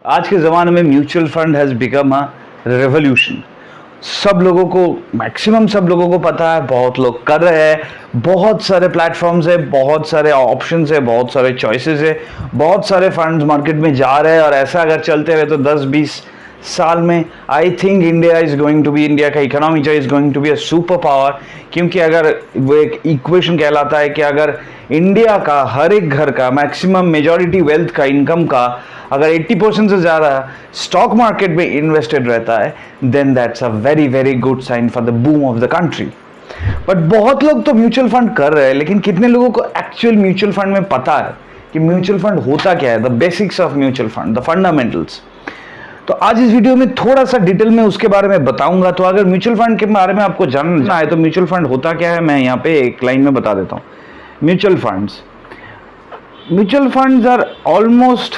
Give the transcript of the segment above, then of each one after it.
आज के ज़माने में mutual fund has become a revolution. सब लोगों को, मैक्सिमम सब लोगों को पता है, बहुत लोग कर रहे हैं, बहुत सारे प्लेटफॉर्म्स है, बहुत सारे ऑप्शंस है, बहुत सारे चॉइसेस है, बहुत सारे फंड्स मार्केट में जा रहे हैं। और ऐसा अगर चलते रहे तो 10-20 साल में आई थिंक इंडिया का इकोनॉमी जो is going to be a super power. क्योंकि अगर वो एक इक्वेशन कहलाता है कि अगर इंडिया का हर एक घर का मैक्सिमम मेजॉरिटी वेल्थ का, इनकम का अगर 80% से ज़्यादा स्टॉक मार्केट में इन्वेस्टेड रहता है, then that's a very very good sign for the boom of the country. But बहुत लोग तो म्यूचुअल फंड कर रहे हैं, लेकिन कितने लोगों को एक्चुअल म्यूचुअल फंड में पता है कि म्यूचुअल फंड होता क्या है, the basics of mutual fund, the fundamentals. तो आज इस वीडियो में थोड़ा सा डिटेल में उसके बारे में बताऊंगा। तो अगर म्यूचुअल फंड के बारे में आपको जानना है तो म्यूचुअल फंड होता क्या है, मैं यहाँ पे एक लाइन में बता देता हूँ। Mutual funds are almost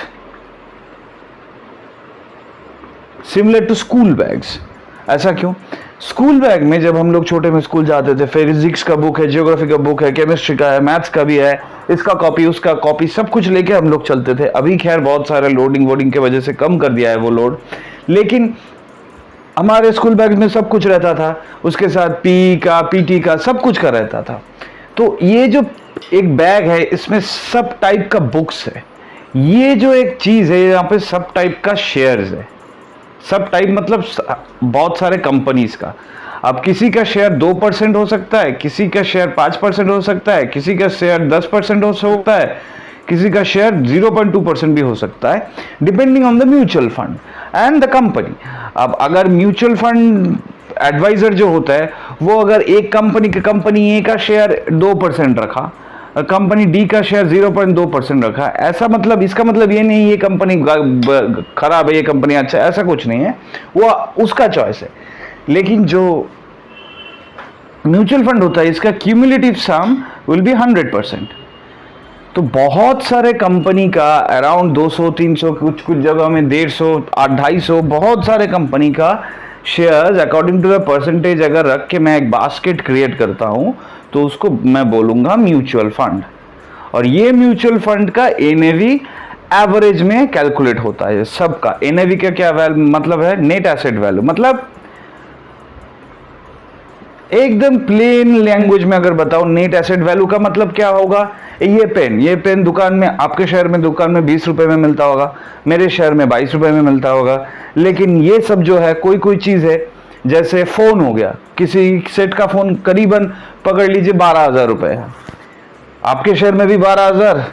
similar to school bags. ऐसा क्यों? स्कूल बैग में जब हम लोग छोटे में स्कूल जाते थे, फिजिक्स का बुक है, जियोग्राफी का बुक है, केमिस्ट्री का है, मैथ्स का भी है, इसका कॉपी उसका कॉपी सब कुछ लेके हम लोग चलते थे। अभी खैर बहुत सारे लोडिंग वोडिंग की वजह से कम कर दिया है वो लोड, लेकिन हमारे स्कूल बैग में सब कुछ रहता था, उसके साथ पी का, पीटी का, सब कुछ का रहता था। तो ये जो एक बैग है, इसमें सब टाइप का बुक्स है। ये जो एक चीज़ है, यहाँ पे सब टाइप का शेयर्स है। सब टाइप मतलब बहुत सारे कंपनीज का। अब किसी का शेयर 2% हो सकता है, किसी का शेयर 5% हो सकता है, किसी का शेयर 10% हो सकता है, किसी का शेयर 0.2% भी हो सकता है, depending on the mutual fund and the company. अब अगर म्यूचुअल फंड एडवाइजर जो होता है वो अगर एक कंपनी ए का शेयर 2% रखा, कंपनी डी का शेयर 0.2% रखा, ऐसा मतलब, इसका मतलब ये नहीं ये कंपनी खराब है, ये कंपनी अच्छा है, ऐसा कुछ नहीं है, वो उसका चॉइस है। लेकिन जो म्यूचुअल फंड होता है, इसका क्यूमुलेटिव सम विल बी 100%। तो बहुत सारे कंपनी का अराउंड 200-300, कुछ कुछ जगह में 150, 250, बहुत सारे कंपनी का shares according to the percentage अगर रख के मैं एक बास्केट क्रिएट करता हूं तो उसको मैं बोलूंगा म्यूचुअल फंड। और ये म्यूचुअल फंड का एनएवी एवरेज में कैलकुलेट होता है सबका। एनएवी का क्या मतलब है? Net asset value. मतलब एकदम प्लेन लैंग्वेज में अगर बताओ, नेट एसेट वैल्यू का मतलब क्या होगा? ये पेन दुकान में, आपके शहर में दुकान में 20 रुपए में मिलता होगा, मेरे शहर में 22 रुपए में मिलता होगा। लेकिन ये सब जो है कोई चीज है, जैसे फोन हो गया, किसी सेट का फोन करीबन पकड़ लीजिए 12,000 रुपए है, आपके शहर में भी 12,000,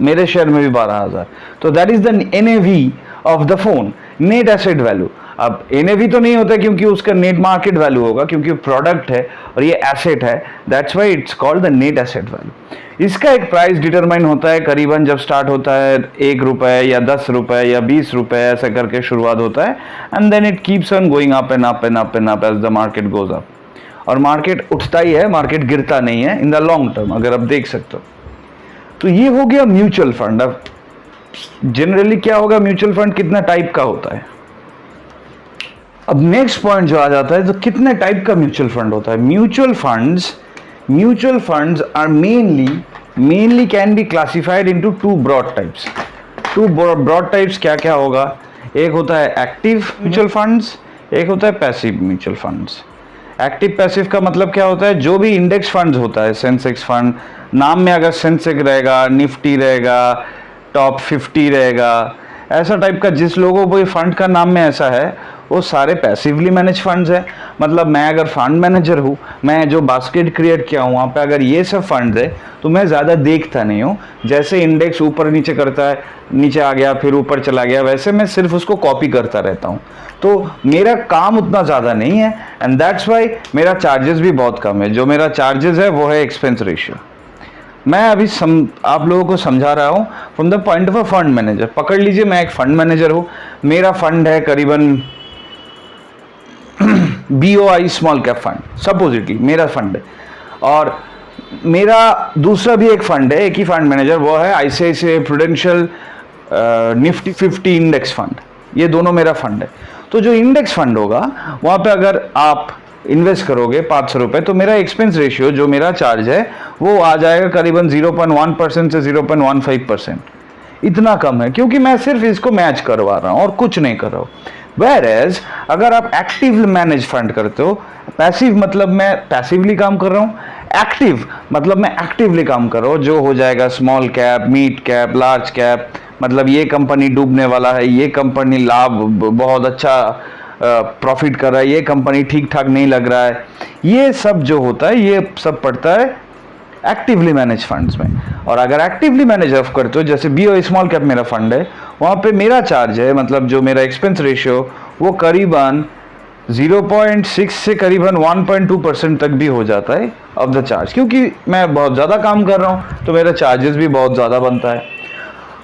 मेरे शहर में भी 12,000। तो that is the NAV of the phone, net asset value. अब एनएवी तो नहीं होता क्योंकि उसका नेट मार्केट वैल्यू होगा, क्योंकि प्रोडक्ट है और ये एसेट है, that's why it's called the net asset value. इसका एक प्राइस डिटरमाइन होता है, करीबन जब स्टार्ट होता है 1 रुपए या 10 रुपए या 20 रुपए, ऐसा करके शुरुआत होता है, and then it keeps on going up and up and up and up as the market goes up. और मार्केट उठता ही है, मार्केट गिरता नहीं है इन द लॉन्ग टर्म, अगर आप देख सकते हो। तो ये हो गया म्यूचुअल फंड। अब जनरली क्या होगा, म्यूचुअल फंड कितना टाइप का होता है। अब नेक्स्ट पॉइंट जो आ जाता है, तो कितने टाइप का म्यूचुअल फंड होता है। Mutual funds are mainly can be classified into 2 broad types. 2 broad types क्या क्या होगा? एक होता है एक्टिव म्यूचुअल फंड्स, एक होता है passive mutual funds. Active passive का मतलब क्या होता है? जो भी इंडेक्स फंड्स होता है, सेंसेक्स फंड, नाम में अगर सेंसेक्स रहेगा, निफ्टी रहेगा, टॉप 50 रहेगा, ऐसा टाइप का जिस लोगों को फंड का नाम में ऐसा है, वो सारे पैसिवली मैनेज फंड्स है। मतलब मैं अगर फंड मैनेजर हूँ, मैं जो बास्केट क्रिएट किया हूँ वहाँ पे अगर ये सब फंड्स है तो मैं ज़्यादा देखता नहीं हूँ। जैसे इंडेक्स ऊपर नीचे करता है, नीचे आ गया फिर ऊपर चला गया, वैसे मैं सिर्फ उसको कॉपी करता रहता हूँ। तो मेरा काम उतना ज़्यादा नहीं है, एंड दैट्स वाई मेरा चार्जेस भी बहुत कम है। जो मेरा चार्जेस है वो है एक्सपेंस रेशियो। मैं अभी आप लोगों को समझा रहा हूँ from the point of a fund manager. पकड़ लीजिए मैं एक फंड मैनेजर हूँ, मेरा फंड है करीबन BOI small cap fund, supposedly मेरा फंड है, और मेरा दूसरा भी एक फंड है, एक ही फंड मैनेजर, वो है ICICI prudential Nifty 50 index fund. ये दोनों मेरा फंड है। तो जो इंडेक्स फंड होगा वहाँ पे अगर आप इन्वेस्ट करोगे 500 रुपये, तो मेरा एक्सपेंस रेशियो जो मेरा चार्ज है वो आ जाएगा करीबन 0.1% से 0.15%। इतना कम है, क्योंकि मैं सिर्फ इसको मैच करवा रहा हूं और कुछ नहीं कर रहा हूं। Whereas अगर आप एक्टिव मैनेज फंड करते हो, पैसिव मतलब मैं पैसिवली काम कर रहा हूँ, एक्टिव मतलब मैं एक्टिवली काम कर रहा हूँ, जो हो जाएगा small cap, mid cap, large cap, मतलब ये कंपनी डूबने वाला है, ये कंपनी लाभ बहुत अच्छा प्रॉफिट कर रहा है, ये कंपनी ठीक ठाक नहीं लग रहा है, ये सब जो होता है ये सब पड़ता है एक्टिवली मैनेज फंड्स में। और अगर एक्टिवली मैनेज ऑफ करते हो, जैसे BOI स्मॉल कैप मेरा फंड है, वहाँ पे मेरा चार्ज है, मतलब जो मेरा एक्सपेंस रेशियो वो करीबन 0.6 से करीबन 1.2% तक भी हो जाता है ऑफ द चार्ज, क्योंकि मैं बहुत ज़्यादा काम कर रहा हूँ तो मेरा चार्जेस भी बहुत ज़्यादा बनता है।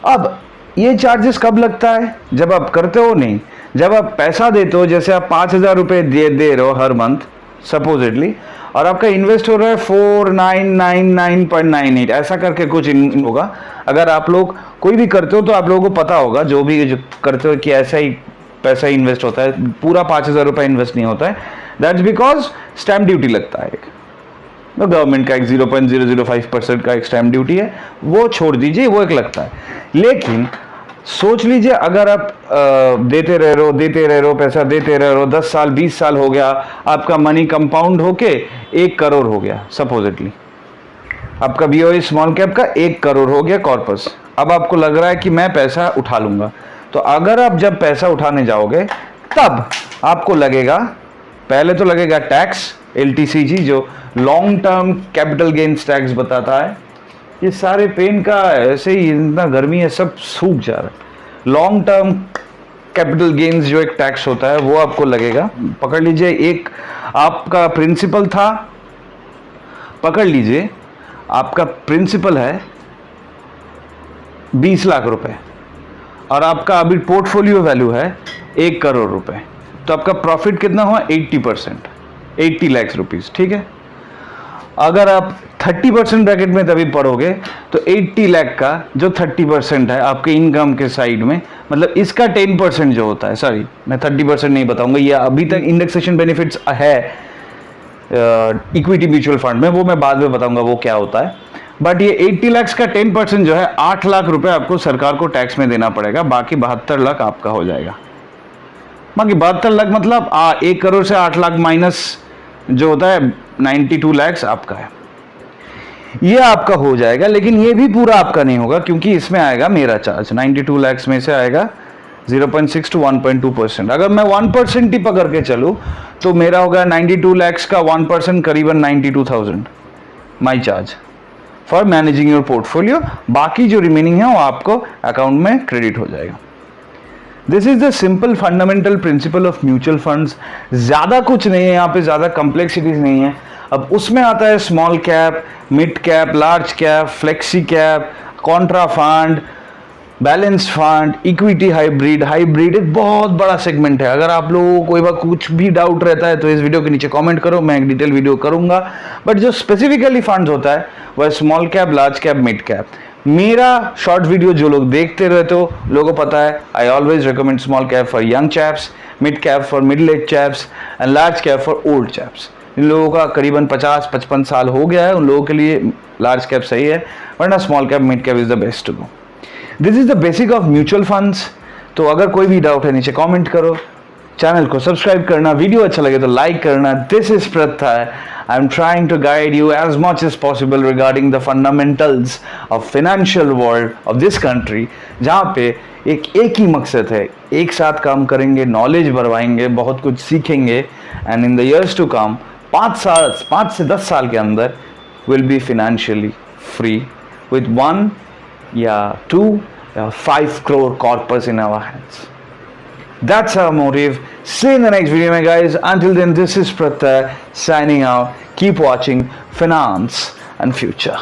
अब ये चार्जेस कब लगता है? जब आप करते हो नहीं, जब आप पैसा देते हो, जैसे आप 5,000 रुपये दे रहे हो हर मंथ सपोजिटली, और आपका इन्वेस्ट हो रहा है 4999.98 ऐसा करके कुछ होगा। अगर आप लोग कोई भी करते हो तो आप लोगों को पता होगा, जो भी जो करते हो, कि ऐसा ही पैसा इन्वेस्ट होता है, पूरा 5,000 रुपये इन्वेस्ट नहीं होता है। दैट्स बिकॉज स्टैम्प ड्यूटी लगता है, तो गवर्नमेंट का एक 0.005% का एक स्टैम्प ड्यूटी है, वो छोड़ दीजिए, वो एक लगता है। लेकिन सोच लीजिए, अगर आप देते रह रहे हो पैसा, देते रह रहे हो, 10 साल 20 साल हो गया, आपका मनी कंपाउंड होके 1 करोड़ हो गया सपोजिटली, आपका BOI स्मॉल कैप का 1 करोड़ हो गया कॉर्पस। अब आपको लग रहा है कि मैं पैसा उठा लूंगा, तो अगर आप जब पैसा उठाने जाओगे तब आपको लगेगा, पहले तो लगेगा टैक्स, LTCG जो long term capital gains tax बताता है। ये सारे पेन का ऐसे ही, इतना गर्मी है सब सूख जा रहा है। लॉन्ग टर्म कैपिटल गेन्स जो एक टैक्स होता है वो आपको लगेगा। पकड़ लीजिए, एक आपका प्रिंसिपल था, पकड़ लीजिए आपका प्रिंसिपल है 20 लाख रुपए और आपका अभी पोर्टफोलियो वैल्यू है 1 करोड़ रुपए, तो आपका प्रॉफिट कितना हुआ? 80%, 80 लाख रुपीस, ठीक है। अगर आप 30% ब्रैकेट में तभी पढ़ोगे तो 80 लाख का जो 30% है आपके इनकम के साइड में, मतलब इसका 10% जो होता है, सॉरी मैं 30% नहीं बताऊंगा, ये अभी तक इंडेक्सेशन बेनिफिट्स है इक्विटी म्यूचुअल फंड में, वो मैं बाद में बताऊंगा वो क्या होता है। बट ये 80 लाख का 10% जो है 8 लाख रुपए आपको सरकार को टैक्स में देना पड़ेगा, बाकी 72 लाख आपका हो जाएगा। बाकी 72 लाख मतलब 1 करोड़ से 8 लाख माइनस जो होता है 92 लाख आपका है, ये आपका हो जाएगा। लेकिन ये भी पूरा आपका नहीं होगा, क्योंकि इसमें आएगा मेरा चार्ज, 92 लाख में से आएगा 0.6 to 1.2%। अगर मैं 1% ही पकड़ के चलूँ तो मेरा होगा 92 लाख का 1% करीबन 92,000 may charge for managing your portfolio. बाकी जो रिमेनिंग है वो आपको अकाउंट में क्रेडिट हो जाएगा। This is the simple fundamental principle of mutual funds. ज़्यादा कुछ नहीं है यहाँ पे, ज़्यादा कॉम्प्लेक्सिटीज नहीं है। अब उसमें आता है small cap, mid cap, large cap, flexi cap, Contra fund, balance fund, equity hybrid. Hybrid एक बहुत बड़ा सेगमेंट है। अगर आप लोगों को कोई बार कुछ भी डाउट रहता है तो इस वीडियो के नीचे कमेंट करो, मैं एक डिटेल वीडियो करूंगा। बट जो स्पेसिफिकली फंड्स होता है वह small cap, large cap, mid cap. मेरा शॉर्ट वीडियो जो लोग देखते रहते हो, लोगों को पता है, I always recommend small cap for young chaps, mid cap for middle age chaps and large cap for old chaps. इन लोगों का करीबन 50-55 साल हो गया है, उन लोगों के लिए लार्ज कैप सही है, वरना small cap, mid cap is the best to go. This is the basic of mutual funds. तो अगर कोई भी डाउट है नीचे कमेंट करो, चैनल को सब्सक्राइब करना, वीडियो अच्छा लगे तो लाइक करना। दिस इज प्रथा। I am trying to guide you as much as possible regarding the fundamentals of financial world of this country, जहाँ पे एक ही मकसद है, एक साथ काम करेंगे, नॉलेज बढ़वाएंगे, बहुत कुछ सीखेंगे, and in the years to come 5 से 10 साल के अंदर will be financially free with 1 या 2 या 5 crore corpus in our hands. That's our motive. See you in the next video, guys. Until then, this is Pratha signing out. Keep watching Finance and Future.